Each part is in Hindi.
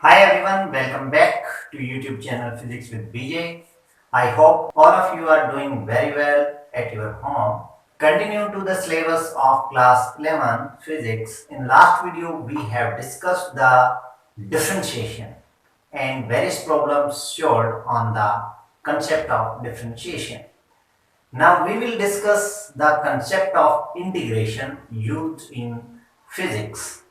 Hi everyone, welcome back to YouTube channel Physics with BJ. I hope all of you are doing very well at your home. Continue to the syllabus of class 11 physics. In last video we have discussed the differentiation and various problems solved on the concept of differentiation. Now we will discuss the concept of integration used in physics.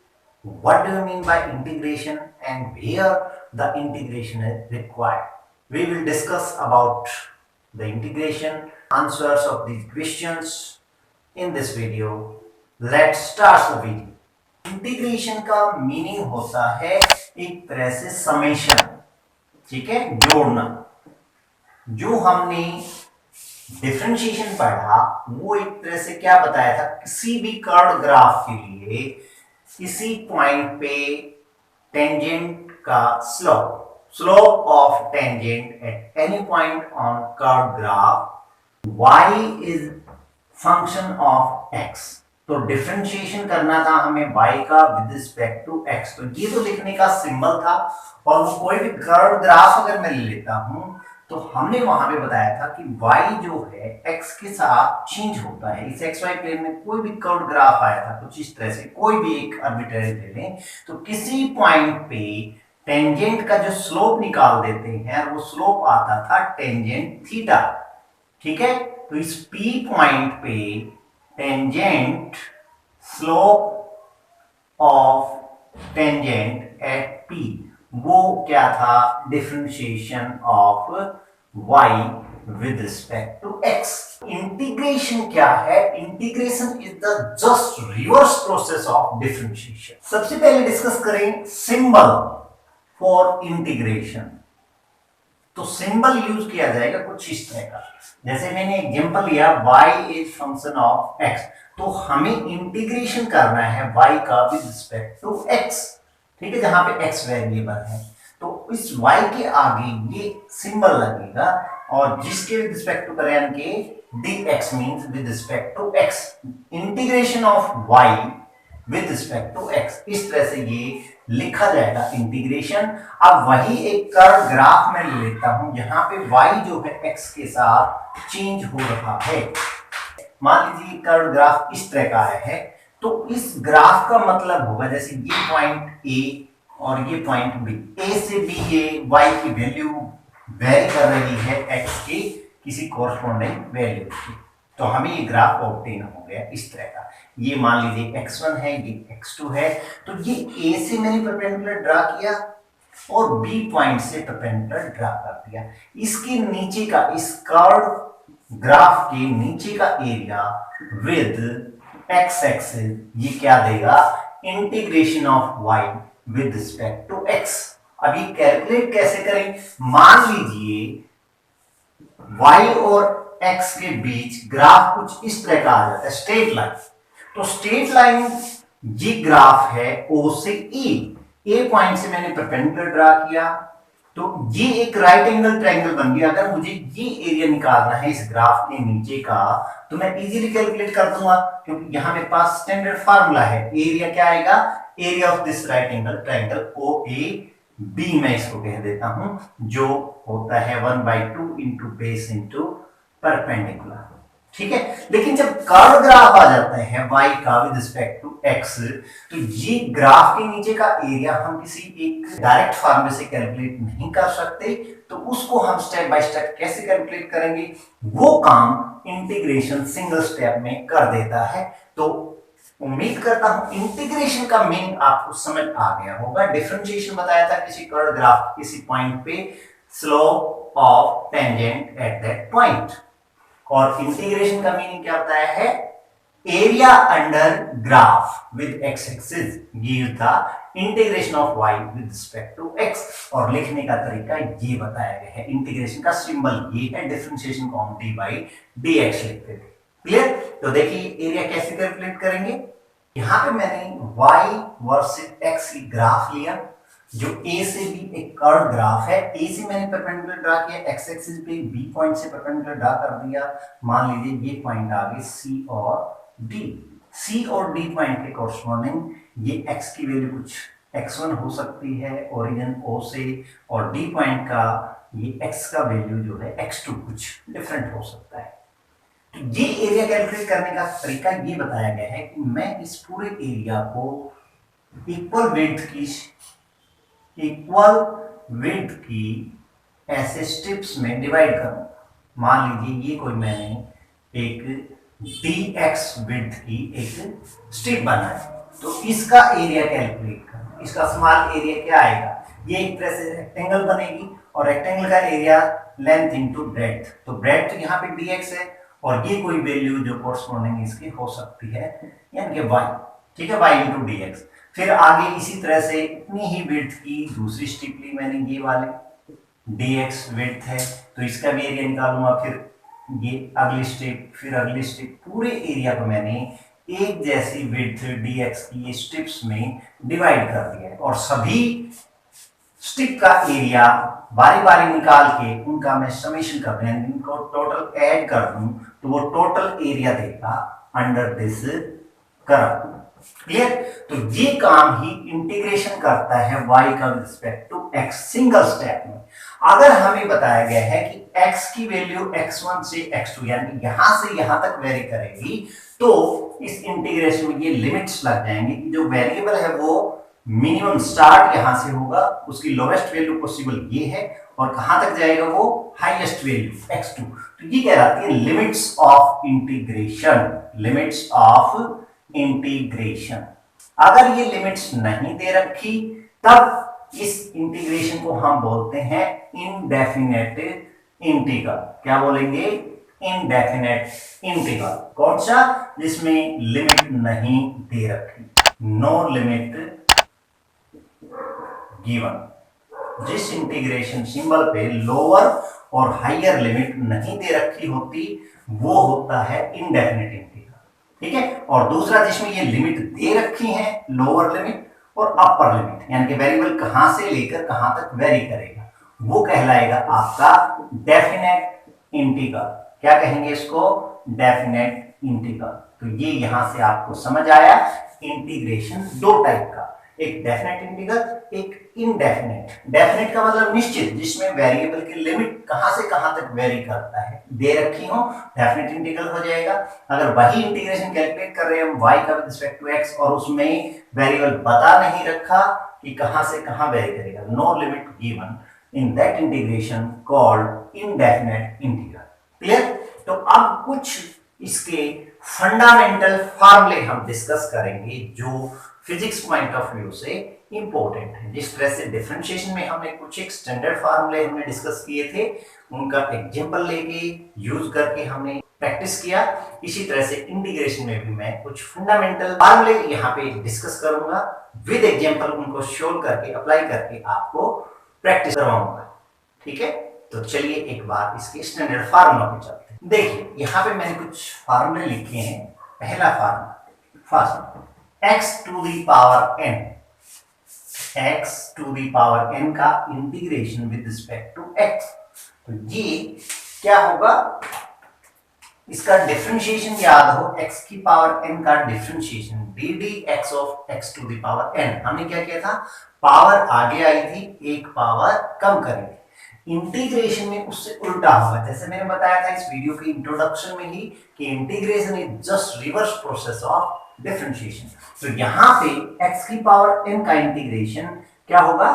What do you mean by integration and where the integration is required? We will discuss about the integration, answers of these questions in this video. Let's start the video. Integration का मीनिंग होता है एक तरह से समेशन, ठीक है, जोड़ना। जो हमने डिफरेंशिएशन पढ़ा वो एक तरह से क्या बताया था, किसी भी कर्व ग्राफ के लिए किसी पॉइंट पे टेंजेंट का slope of tangent at any point on curve graph y is function of x। तो डिफरेंशिएशन करना था हमें y का विद रिस्पेक्ट टू x। तो ये तो लिखने का सिंबल था, और वो कोई भी कर्व ग्राफ अगर मैं ले लेता हूं तो हमने वहां पे बताया था कि y जो है x के साथ चेंज होता है। इस xy प्लेन में कोई भी कर्व ग्राफ आया था कुछ इस तरह से, कोई भी एक आर्बिट्ररी ले लें, तो किसी पॉइंट पे टेंजेंट का जो स्लोप निकाल देते हैं, वो स्लोप आता था टेंजेंट थीटा, ठीक है। तो इस p पॉइंट पे tangent slope of tangent at p, वो क्या था, differentiation of y with respect to x। Integration क्या है? Integration is the just reverse process of differentiation. सबसे पहले डिस्कस करें सिंबल फॉर इंटीग्रेशन। तो सिंबल यूज किया जाएगा कुछ इस तरह का, जैसे मैंने एग्जांपल लिया y is function of x, तो हमें इंटीग्रेशन करना है y का विद रिस्पेक्ट टू x, ठीक है, जहां पे x वेरिएबल है। तो इस y के आगे ये सिंबल लगेगा, और जिसके विद रिस्पेक्ट टू करें के dx means with respect to x, integration of y with respect to x, इस तरह से ये लिखा जाएगा इंटीग्रेशन। अब वही एक कर्व ग्राफ में ले लेता हूं, यहाँ पे y जो है x के साथ चेंज हो रहा है। मान लीजिए कर्व ग्राफ इस तरह का है, तो इस ग्राफ का मतलब होगा जैसे ये पॉइंट A और ये पॉइंट B, A से B ये y की वैल्यू वेरी कर रही है x की किसी कोरस्पोंडिंग वैल्यू की, तो हमें ये ग्राफ ऑब्टेन हो गया इस तरह का। ये मान लीजिए x1 है, ये x2 है, तो ये A से मैंने परपेंडिकुलर ड्रा किया और B पॉइंट से परपेंडिकुलर ड्रा कर दिया। इसके नीचे का, इस कर्व ग्राफ के नीचे का एरिया विद x एक्सिस, ये क्या देगा, integration of y with respect to x। अब ये कैलकुलेट कैसे करें? मान लीजिए y और x के बीच ग्राफ कुछ इस तरह का आ जाता है, स्ट्रेट लाइन। तो स्ट्रेट लाइन ये ग्राफ है O से A पॉइंट से मैंने परपेंडिकुलर ड्रा किया, तो ये एक राइट एंगल ट्रायंगल बन गया। अगर मुझे ये एरिया निकालना है इस ग्राफ के नीचे का, तो मैं इजीली कैलकुलेट कर दूंगा, क्योंकि यहां मेरे पास स्टैंडर्ड फार्मूला है। एरिया क्या आएगा, area of this right angle triangle OAB मैं इसको कह देता हूं, जो होता है 1/2 इंटू बेस इंटू परपेंडिकुलर, ठीक है। लेकिन जब कर्व ग्राफ आ जाता है y का विद रिस्पेक्ट टू x, तो ये ग्राफ के नीचे का एरिया हम किसी एक डायरेक्ट फॉर्मूले से कैलकुलेट नहीं कर सकते, तो उसको हम स्टेप बाय स्टेप कैसे कैलकुलेट करेंगे, वो काम इंटीग्रेशन सिंगल स्टेप में कर देता है। तो उम्मीद करता हूं इंटीग्रेशन का मीनिंग आपको समझ आ गया होगा। डिफरेंशिएशन बताया था किसी कर्व ग्राफ किसी पॉइंट पे slope of tangent at that point, और इंटीग्रेशन का मीनिंग क्या बताया है, area under graph with x axis give the integration of y with respect to x, और लिखने का तरीका ये बताया गया है। इंटीग्रेशन का सिंबल ये है, डिफरेंशिएशन को हम dy/dx लिखते थे। क्लियर? तो देखिए एरिया कैसे कैलकुलेट करेंगे। यहां पे मैंने y वर्सेस x की ग्राफ लिया, जो A से B एक कर्व ग्राफ है। A से मैंने परपेंडिकुलर ड्रा किया, x एक्सिस पे B पॉइंट से परपेंडिकुलर ड्रा कर दिया। मान लीजिए ये पॉइंट आ गए C और D। C और D पॉइंट के कोरस्पोंडिंग ये x की वैल्यू कुछ x1 हो सकती है ओरिजिन O से, और D पॉइंट का ये x का वैल्यू जो है x2 कुछ डिफरेंट हो सकता है। तो ये एरिया कैलकुलेट करने का तरीका ये बताया गया है कि मैं इस पूरे एरिया को इक्वल विड्थ की ऐसे स्ट्रिप्स में डिवाइड करूंगा। मान लीजिए ये कोई मैंने एक dx विड्थ की एक स्ट्रिप बनाई, तो इसका एरिया कैलकुलेट करना। इसका स्मॉल एरिया क्या आएगा, ये एक तरह से रेक्टेंगल बनेगी और रेक्टेंगल का एरिया लेंथ इनटू ब्रेड्थ, तो ब्रेड्थ यहाँ पे dx है और ये कोई वैल्यू जो कोरस्पॉन्डिंग इसकी हो सकती है यानी कि y, ठीक है, y इंटू dx। फिर आगे इसी तरह से इतनी ही विड्थ की दूसरी स्ट्रिप ली मैंने, ये वाले dx विड्थ है तो इसका भी एरिया निकालूंगा। फिर ये अगली स्ट्रिप, फिर अगली स्ट्रिप, पूरे एरिया को मैंने एक जैसी विड्थ dx की ये स्ट्रिप्स में डिवाइड कर दिया है और सभी स्ट्रिप का एरिया बारी बारी निकाल के उनका मैं समेशन कर दूं, इनको टोटल ऐड कर दूं तो वो टोटल एरिया देगा अंडर दिस कर्व। क्लियर? तो ये काम ही इंटीग्रेशन करता है y का with respect to x single step में। अगर हमें बताया गया है कि x की वैल्यू x1 से x2 यानी यहां से यहां तक वेरी करेगी, तो इस इंटीग्रेशन में ये लिमिट्स लग जाएंगे कि जो वेरिएबल है वो मिनिमम स्टार्ट यहां से होगा, उसकी लोएस्ट वैल्यू पॉसिबल ये है, और कहां तक जाएगा वो हाईएस्ट वैल्यू x2। तो ये कहलाती है limits of integration, limits of integration. अगर ये लिमिट्स नहीं दे रखी तब इस इंटीग्रेशन को हम बोलते हैं इनडेफिनेट इंटीग्रल। क्या बोलेंगे? Indefinite integral. कौन सा? जिसमें लिमिट नहीं दे रखी, नो लिमिट गिवन। जिस इंटीग्रेशन सिंबल पे लोअर और हायर लिमिट नहीं दे रखी होती वो होता है इनडेफिनेट इंटीग्रल, ठीक है। और दूसरा जिसमें ये लिमिट दे रखी है, लोअर लिमिट और अपर लिमिट, यानी कि वेरिएबल कहां से लेकर कहां तक वेरी करेगा, वो कहलाएगा आपका डेफिनेट इंटीग्रल। क्या कहेंगे इसको? Definite integral. तो ये यहां से आपको समझ आया इंटीग्रेशन दो टाइप का, एक डेफिनेट इंटीग्रल, एक इनडेफिनेट। डेफिनेट का मतलब निश्चित, जिसमें वेरिएबल की लिमिट कहां से कहां तक वेरी करता है दे रखी हो, डेफिनेट इंटीग्रल हो जाएगा। अगर वही इंटीग्रेशन कैलकुलेट कर रहे हैं हम y का विद रिस्पेक्ट टू x और उसमें वेरिएबल बता नहीं रखा कि कहां से कहां वेरी करेगा, no limit given, in that integration called indefinite integral. Clear? तो अब कुछ इसके फंडामेंटल फार्मूले हम डिस्कस करेंगे जो फिजिक्स पॉइंट ऑफ व्यू से इंपॉर्टेंट है। जिस तरह से डिफरेंशिएशन में हमने कुछ एक स्टैंडर्ड फार्मूले हमने डिस्कस किए थे, उनका एग्जांपल लेके यूज करके हमने प्रैक्टिस किया, इसी तरह से इंटीग्रेशन में भी मैं कुछ फंडामेंटल फार्मूले यहाँ पे डिस्कस करूंगा विद एग्जांपल, उनको शो करके अप्लाई करके आपको प्रैक्टिस करवाऊंगा, ठीक है। तो चलिए एक बार इसके स्टैंडर्ड फार्मूला पे चलते हैं। देखिए यहाँ पे मैंने कुछ फार्मूले लिखे हैं। पहला formula, first x to the power n, x to the power n का integration with respect to x। तो ये क्या होगा? इसका डिफरेंशिएशन याद हो, x की पावर n का differentiation D D X of x to the power n। हमने क्या किया था? पावर आगे आई थी, एक पावर कम करी थी। इंटीग्रेशन में उससे उल्टा होगा, जैसे मैंने बताया था इस वीडियो के इंट्रोडक्शन में ही कि integration is just reverse process of differentiation. तो यहाँ पे x की पावर n का इंटीग्रेशन क्या होगा?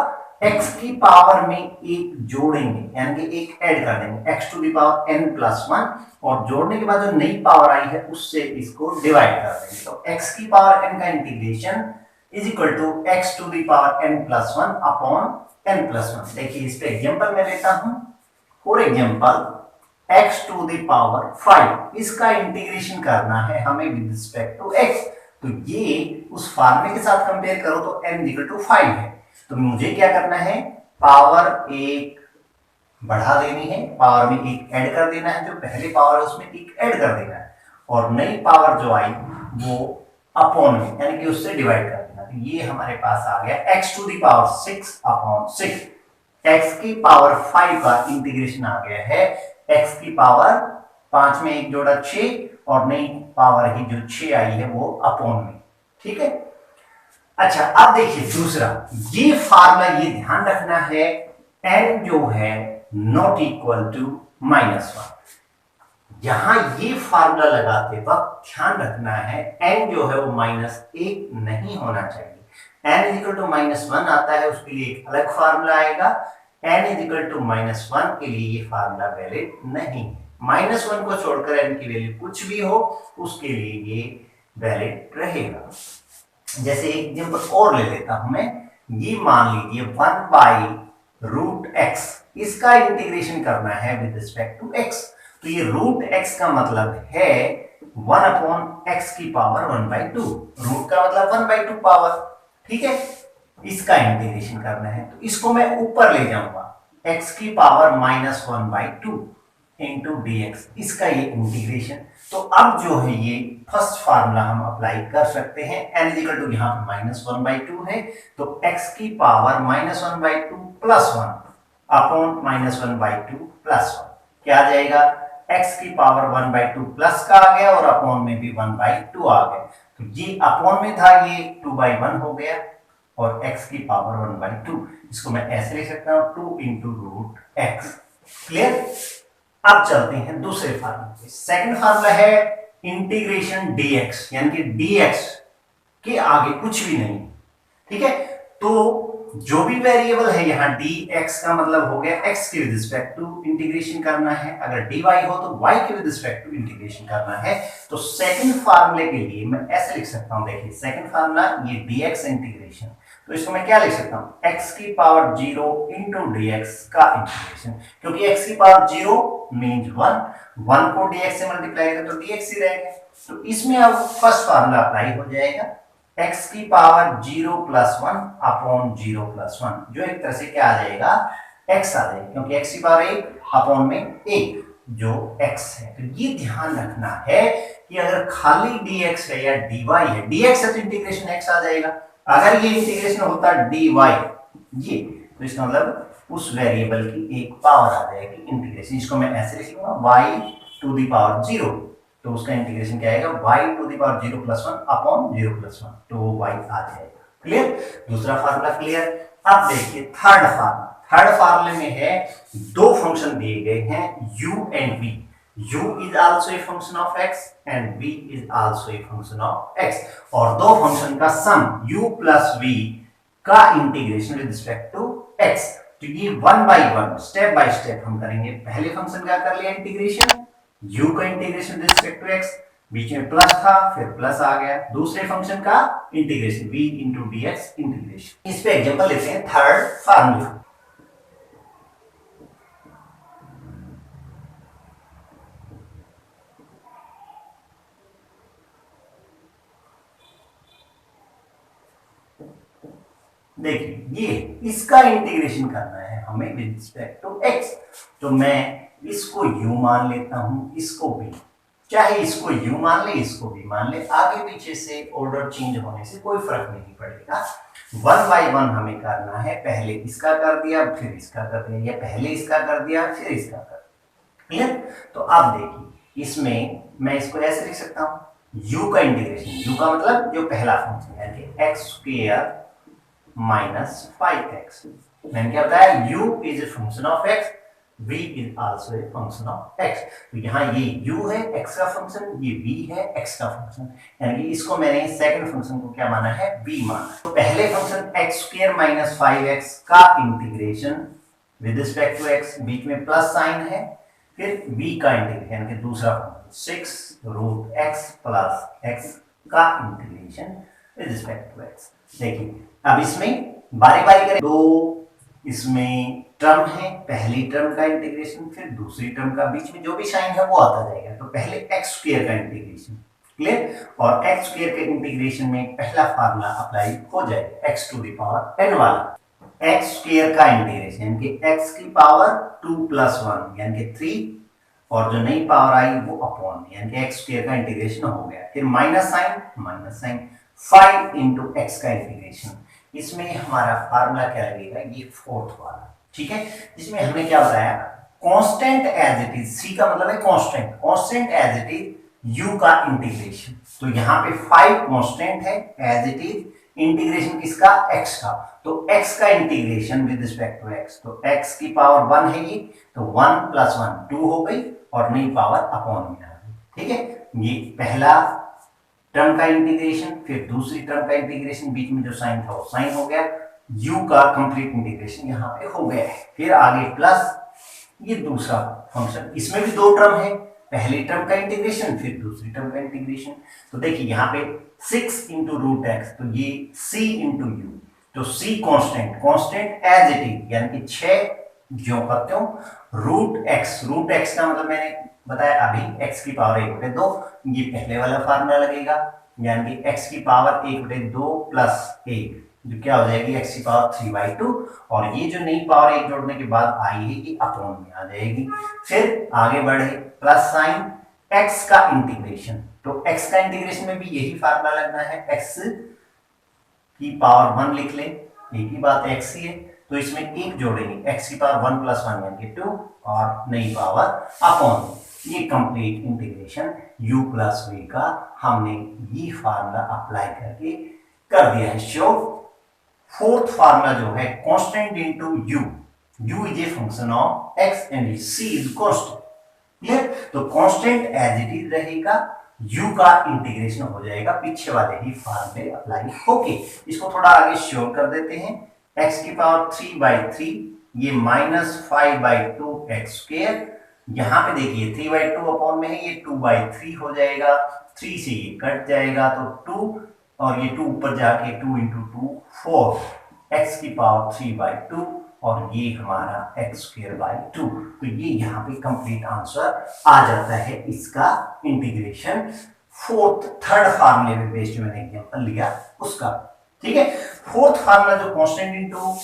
x की पावर में एक जोड़ेंगे यानी कि एक ऐड कर देंगे, x to the power n plus 1, और जोड़ने के बाद जो नई पावर आई है उससे इसको डिवाइड कर देंगे। तो x की पावर n का integration is equal to x to the power n plus 1 upon n plus 1। देखिए इस पे एग्जांपल मैं लेता हूं। For example x to the power 5, इसका इंटीग्रेशन करना है हमें विद रिस्पेक्ट टू x। तो ये उस फार्मूले के साथ कंपेयर करो तो n इक्वल टू 5 है, तो मुझे क्या करना है? पावर एक बढ़ा देनी है, पावर में एक ऐड कर देना है, जो पहले पावर है उसमें एक ऐड कर देना है, और नई पावर जो आई वो अपॉन में यानी कि उससे डिवाइड कर देना। तो ये हमारे पास आ गया x to the power 6 upon 6। x की पावर 5 का इंटीग्रेशन आ गया है x की पावर 5 में एक जोड़ा 6 और नई पावर ही जो 6 आई है वो अपॉन में, ठीक है। अच्छा अब देखिए दूसरा, ये फार्मूला ये ध्यान रखना है, n जो है नॉट इक्वल टू -1। यहां ये फार्मूला लगाते वक्त ध्यान रखना है n जो है वो -1 नहीं होना चाहिए। n इक्वल टू -1 आता है उसके लिए एक अलग फार्मूला आएगा, n इक्वल टू -1 के लिए ये फार्मूला वैलिड नहीं है। -1 को छोड़कर n की वैल्यू कुछ भी हो उसके लिए ये वैलिड रहेगा। जैसे एक एग्जांपल और ले लेता हूं मैं, ये मान लीजिए 1/√x, इसका इंटीग्रेशन करना है विद रिस्पेक्ट टू x। तो ये √x का मतलब है 1/x की पावर 1/2, रूट का मतलब 1/2 पावर, ठीक है। इसका इंटीग्रेशन करना है तो इसको मैं ऊपर ले जाऊंगा, x की पावर -1/2 इंटू dx, इसका ये इंटीग्रेशन। तो अब जो है ये फर्स्ट फार्मूला हम अप्लाई कर सकते हैं, n इक्वल टू यहाँ पे -1/2 है तो x की पावर -1/2 प्लस 1 अपॉन -1/2 प्लस 1 क्या आ जाएगा, x की पावर 1/2 प्लस का आ गया और अपॉन में भी 1/2 आ गया। तो ये अपॉन में था ये 2/1 हो गया और x की पावर 1/2, इसको मैं ऐसे लिख सकता हूं 2 इंटू √x। क्लियर। अब चलते हैं दूसरे फार्मूले पे। सेकंड फार्मूला है इंटीग्रेशन dx, यानी कि dx के आगे कुछ भी नहीं, ठीक है। तो जो भी वेरिएबल है यहाँ dx का मतलब हो गया x के विद रिस्पेक्ट टू इंटीग्रेशन करना है, अगर dy हो तो y के विद रिस्पेक्ट टू इंटीग्रेशन करना है। तो सेकंड फार्मूले के लिए मैं ऐसे लिख सकता हूं, देखिए सेकंड फार्मूला ये dx इंटीग्रेशन, तो इसको मैं क्या लिख सकता हूं, x की पावर 0 इंटू dx का इंटीग्रेशन, क्योंकि x की पावर 0 मीन्स 1 को dx से मल्टीप्लाई करें तो dx ही रहेगा। तो इसमें अब फर्स्ट फार्मूला अप्लाई हो जाएगा, x की पावर 0 प्लस 1 अपॉन 0 प्लस 1, जो एक तरह से क्या आ जाएगा, x आ जाएगा, क्योंकि x की पावर 1 अपॉन में 1 जो x है। तो ये ध्यान रखना है कि अगर खाली dx है या dy है, dx है तो इंटीग्रेशन x आ जाएगा, अगर ये इंटीग्रेशन होता dy ये, तो इसका मतलब उस वेरिएबल की एक पावर आ जाएगी इंटीग्रेशन। इसको मैं ऐसे लिख लूंगा y टू द पावर 0, तो उसका इंटीग्रेशन क्या आएगा, y to the power 0 plus 1 upon 0 plus 1, तो y आ जाएगा। क्लियर, दूसरा फार्मूला क्लियर। अब देखिए थर्ड फार्मूला। थर्ड फार्मूले में है दो फंक्शन दिए गए हैं u and v, u is also a function of x and v is also a function of x, और दो फंक्शन का सम u प्लस v का integration with respect to x। तो ये 1 बाय 1 स्टेप बाय स्टेप हम करेंगे। पहले फंक्शन का कर लिया इंटीग्रेशन, u का integration with respect to x, बीच में प्लस था फिर प्लस आ गया, दूसरे फंक्शन का integration v into dx integration. इस पे एग्जांपल लेते हैं थर्ड फार्मूला। देखिए ये इसका इंटीग्रेशन करना है हमें विद रिस्पेक्ट टू x, तो मैं इसको u मान लेता हूं, इसको v, चाहे इसको u मान ले इसको v मान ले, आगे पीछे से ऑर्डर चेंज होने से कोई फर्क नहीं पड़ेगा। 1 बाय 1 हमें करना है, पहले इसका कर दिया फिर इसका कर दिया, या पहले इसका कर दिया फिर इसका कर दिया। क्लियर। तो अब देखिए इसमें मैं इसको ऐसे लिख सकता हूं, u का इंटीग्रेशन, u का मतलब जो पहला फंक्शन है कि x स्क्वायर माइनस 5x, मैंने क्या बताया, u is a function of x, v is also a function of x। तो यहाँ ये u है x का फंक्शन, ये v है x का फंक्शन, यानी कि इसको मैंने सेकंड फंक्शन को क्या माना है, v माना। तो पहले function x square minus 5x का integration with respect to x, बीच में प्लस साइन है, फिर v का इंटीग्रेशन यानी कि दूसरा फंक्शन 6√x प्लस x का integration with respect to x। देखिए अब इसमें बारी बारी करें, दो इसमें टर्म है, पहली टर्म का इंटीग्रेशन फिर दूसरी टर्म का, बीच में जो भी साइन है वो आता जाएगा। तो पहले x स्क्वायर का इंटीग्रेशन, क्लियर, और x स्क्वायर के इंटीग्रेशन में पहला फार्मूला अप्लाई हो जाएगा x to the power n वाला, x स्क्वायर का इंटीग्रेशन यानी कि x की पावर 2 प्लस 1 यानी कि 3, और जो नई पावर आई वो अपॉन यानी कि x स्क्वायर का इंटीग्रेशन हो गया, फिर माइनस साइन 5 इंटू x का इंटीग्रेशन। इसमें हमारा फार्मूला क्या लगेगा, ये फोर्थ वाला, ठीक है, जिसमें हमने क्या बताया, constant as it is, c का मतलब है constant as it is u का इंटीग्रेशन। तो यहाँ पे 5 कांस्टेंट है एज इट इज इंटीग्रेशन किसका, x का, तो x का integration with respect to x, तो x की पावर 1 है ये, तो 1 प्लस 1 2 हो गई और नई पावर अपॉन में आ गई। ठीक है, ये पहला टर्म का इंटीग्रेशन, फिर दूसरी टर्म का इंटीग्रेशन, बीच में जो साइन था वो साइन हो गया, u का कंप्लीट इंटीग्रेशन यहाँ पे हो गया है। फिर आगे प्लस ये दूसरा फंक्शन, इसमें भी दो टर्म है, पहली टर्म का इंटीग्रेशन फिर दूसरी टर्म का इंटीग्रेशन। तो देखिए यहाँ पे 6 इंटू रूट एक्स, तो ये c इंटू यू, तो c constant as it is, यानी कि 6 ज्यों का त्यों, रूट एक्स का मतलब मैंने बताया अभी x की पावर 1/2, ये पहले वाला फार्मूला लगेगा, यानी कि x की पावर 1/2 प्लस 1, जो क्या हो जाएगी x की पावर 3/2, और ये जो नई पावर 1 जोड़ने के बाद आई है ये अपॉन में आ जाएगी। फिर आगे बढ़े, प्लस साइन x का इंटीग्रेशन, तो x का इंटीग्रेशन में भी यही फार्मूला लगना है, x की पावर 1 लिख ले, एक ही बात x ही है, तो इसमें एक जोड़ेंगे, x की पावर 1 प्लस 1 यानी कि 2 और नई पावर अपॉन, ये complete integration u plus v का हमने ये फार्मूला अप्लाई करके कर दिया है। शो फोर्थ फार्मूला जो है constant into u is a function of x and c is constant, clear, तो कांस्टेंट एज इट इज रहेगा, u का इंटीग्रेशन हो जाएगा पीछे वाले ही फार्मूले अप्लाई होके। इसको थोड़ा आगे श्योर कर देते हैं, x की पावर 3/3, ये -5/2 x स्क्वायर, यहाँ पे देखिए 3/2 अपॉन में है, ये 2/3 हो जाएगा, 3 से ये कट जाएगा तो 2, और ये 2 ऊपर जाके 2 इंटू 2 4, x की पावर 3/2 और ये हमारा x²/2, तो ये यहाँ पे कंप्लीट आंसर आ जाता है इसका इंटीग्रेशन थर्ड फार्मूले में बेस्ड मैंने एग्जांपल लिया उसका। ठीक है, फोर्थ फार्मूला जो कांस्टेंट इनटू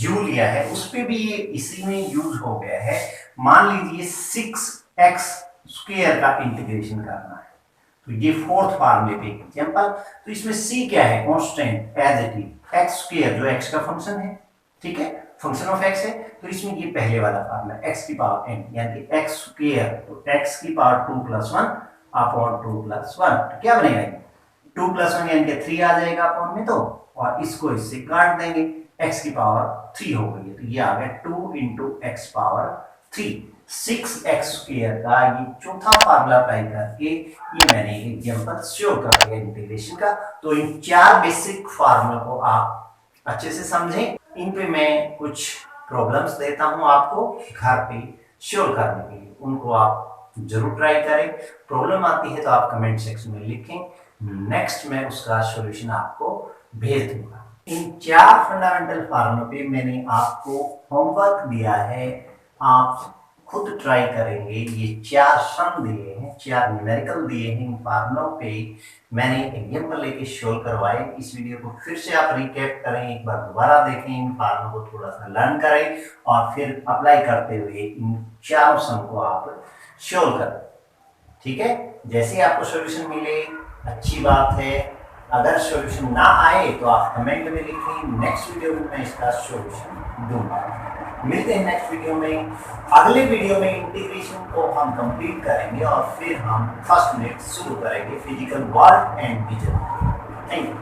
u लिया है उस पे भी ये इसी में यूज हो गया है। मान लीजिए 6x² का इंटीग्रेशन करना है, तो ये फोर्थ फार्मूले पे एग्जांपल, तो इसमें c क्या है, constant as it is, x² जो x का फंक्शन है, ठीक है, फंक्शन ऑफ x है, तो इसमें ये पहले वाला फार्मूला x की पावर n यानी कि x², तो x की पावर 2 + 1 अपॉन 2 + 1, तो क्या बनेगा, 2 + 1 यानी कि 3 आ जाएगा अपॉन में, तो और इसको इससे काट देंगे, x की पावर 3 हो गई है, तो ये आ गया 2 इंटू x पावर 3, 6x² का ये चौथा फार्मूला अप्लाई करके ये मैंने एग्जांपल शो कर दिया इंटीग्रेशन का। तो इन 4 बेसिक फार्मूला को आप अच्छे से समझें, इन पे मैं कुछ प्रॉब्लम्स देता हूं आपको घर पे शो करने के लिए, उनको आप जरूर ट्राई करें। प्रॉब्लम आती है तो आप कमेंट सेक्शन में लिखें, नेक्स्ट मैं उसका सॉल्यूशन आपको भेज दूंगा। इन 4 फंडामेंटल फार्मूलों पे मैंने आपको होमवर्क दिया है, आप खुद ट्राई करेंगे। ये 4 सम दिए हैं, 4 न्यूमेरिकल दिए हैं, इन फार्मूलों पे मैंने एग्जांपल लेके सोल्व करवाए। इस वीडियो को फिर से आप रिकैप करें, एक बार दोबारा देखें, इन फार्मूलों को थोड़ा सा लर्न करें और फिर अप्लाई करते हुए इन 4 सम को आप सोल्व करें। ठीक है, जैसे आपको सॉल्यूशन मिले अच्छी बात है, अगर सॉल्यूशन ना आए तो आप कमेंट में लिखें, नेक्स्ट वीडियो में मैं इसका सॉल्यूशन दूंगा। मिलते हैं नेक्स्ट वीडियो में। अगले वीडियो में इंटीग्रेशन को हम कंप्लीट करेंगे और फिर हम फर्स्ट यूनिट शुरू करेंगे, physical world and vision. Thank you.